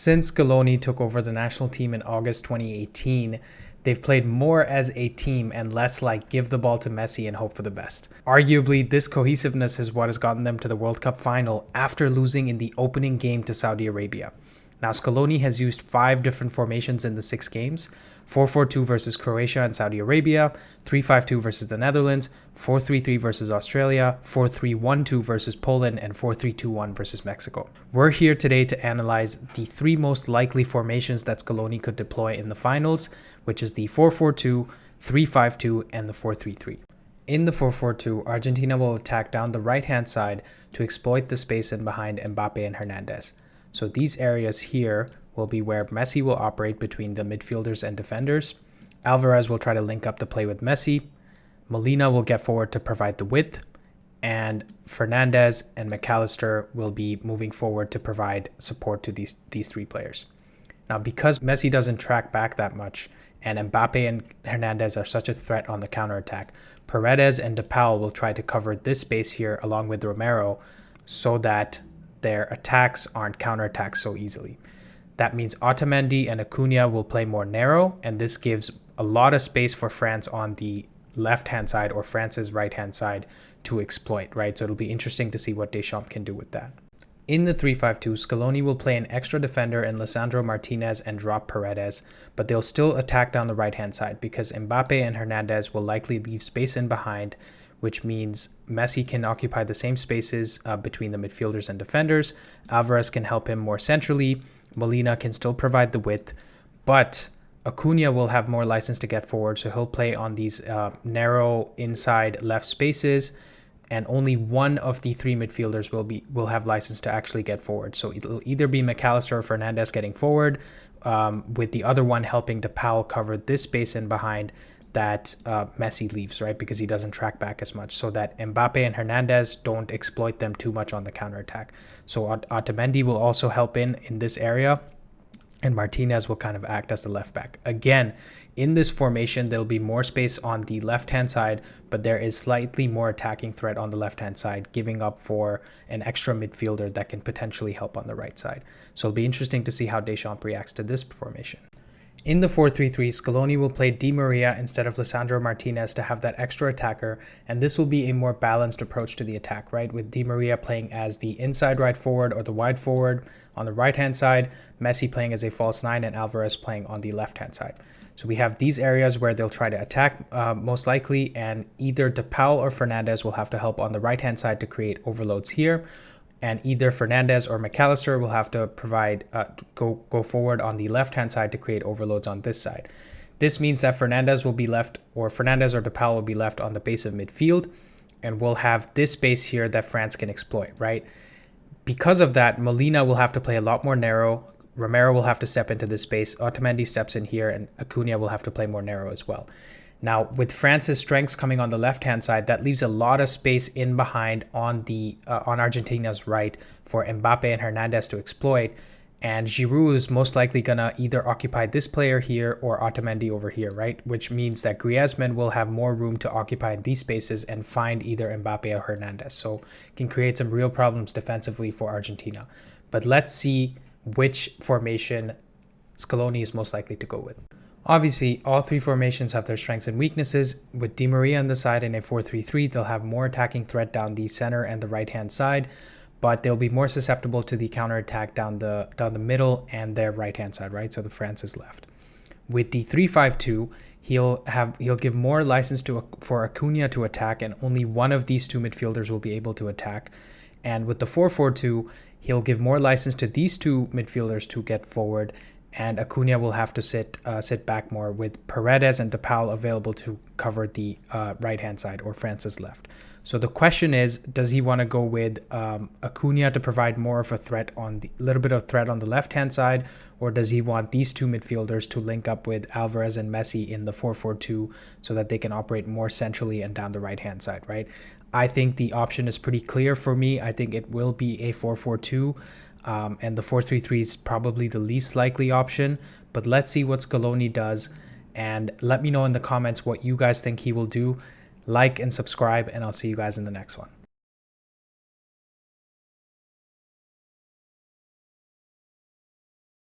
Since Scaloni took over the national team in August 2018, they've played more as a team and less like give the ball to Messi and hope for the best. Arguably, this cohesiveness is what has gotten them to the World Cup final after losing in the opening game to Saudi Arabia. Now, Scaloni has used 5 different formations in the 6 games: 4-4-2 versus Croatia and Saudi Arabia, 3-5-2 versus the Netherlands, 4-3-3 versus Australia, 4-3-1-2 versus Poland, and 4-3-2-1 versus Mexico. We're here today to analyze the 3 most likely formations that Scaloni could deploy in the finals, which is the 4-4-2, 3-5-2, and the 4-3-3. In the 4-4-2, Argentina will attack down the right-hand side to exploit the space in behind Mbappe and Hernandez. So these areas here will be where Messi will operate between the midfielders and defenders. Alvarez will try to link up the play with Messi. Molina will get forward to provide the width. And Fernandez and McAllister will be moving forward to provide support to these 3 players. Now, because Messi doesn't track back that much, and Mbappe and Hernandez are such a threat on the counterattack, Paredes and DePaul will try to cover this space here along with Romero so that their attacks aren't counterattacked so easily. That means Otamendi and Acuna will play more narrow, and this gives a lot of space for France on the left-hand side or France's right-hand side to exploit, right? So it'll be interesting to see what Deschamps can do with that. In the 3-5-2, Scaloni will play an extra defender in Lisandro Martinez and drop Paredes, but they'll still attack down the right-hand side because Mbappe and Hernandez will likely leave space in behind, which means Messi can occupy the same spaces between the midfielders and defenders. Alvarez can help him more centrally. Molina can still provide the width, but Acuna will have more license to get forward, so he'll play on these narrow inside left spaces, and only one of the 3 midfielders will have license to actually get forward. So it'll either be McAllister or Fernandez getting forward, with the other one helping DePaul cover this space in behind that Messi leaves, right? Because he doesn't track back as much, so that Mbappe and Hernandez don't exploit them too much on the counterattack. So Otamendi will also help in this area, and Martinez will kind of act as the left back. Again, in this formation, there'll be more space on the left-hand side, but there is slightly more attacking threat on the left-hand side, giving up for an extra midfielder that can potentially help on the right side. So it'll be interesting to see how Deschamps reacts to this formation. In the 4-3-3, Scaloni will play Di Maria instead of Lisandro Martinez to have that extra attacker, and this will be a more balanced approach to the attack, right? With Di Maria playing as the inside right forward or the wide forward on the right-hand side, Messi playing as a false 9, and Alvarez playing on the left-hand side. So we have these areas where they'll try to attack most likely, and either DePaul or Fernandez will have to help on the right-hand side to create overloads here, and either Fernandez or McAllister will have to provide go forward on the left-hand side to create overloads on this side. This means that Fernandez will be left, or Fernandez or DePaul will be left on the base of midfield, and we'll have this space here that France can exploit, right? Because of that, Molina will have to play a lot more narrow. Romero will have to step into this space. Otamendi steps in here, and Acuna will have to play more narrow as well. Now, with France's strengths coming on the left-hand side, that leaves a lot of space in behind on Argentina's right for Mbappe and Hernandez to exploit. And Giroud is most likely going to either occupy this player here or Otamendi over here, right? Which means that Griezmann will have more room to occupy these spaces and find either Mbappe or Hernandez. So it can create some real problems defensively for Argentina. But let's see which formation Scaloni is most likely to go with. Obviously, all 3 formations have their strengths and weaknesses. With Di Maria on the side in a 4-3-3, they'll have more attacking threat down the center and the right-hand side, but they'll be more susceptible to the counterattack down the middle and their right-hand side, right? So the France's left. With the 3-5-2, he'll give more license for Acuna to attack, and only one of these 2 midfielders will be able to attack. And with the 4-4-2, he'll give more license to these 2 midfielders to get forward, and Acuna will have to sit back more, with Paredes and DePaul available to cover the right-hand side or France's left. So the question is, does he want to go with Acuna to provide more of a threat on the little bit of threat on the left-hand side, or does he want these 2 midfielders to link up with Alvarez and Messi in the 4-4-2 so that they can operate more centrally and down the right-hand side, right? I think the option is pretty clear for me. I think it will be a 4-4-2. And the 4-3-3 is probably the least likely option, but let's see what Scaloni does, and let me know in the comments what you guys think he will do. Like and subscribe, and I'll see you guys in the next one.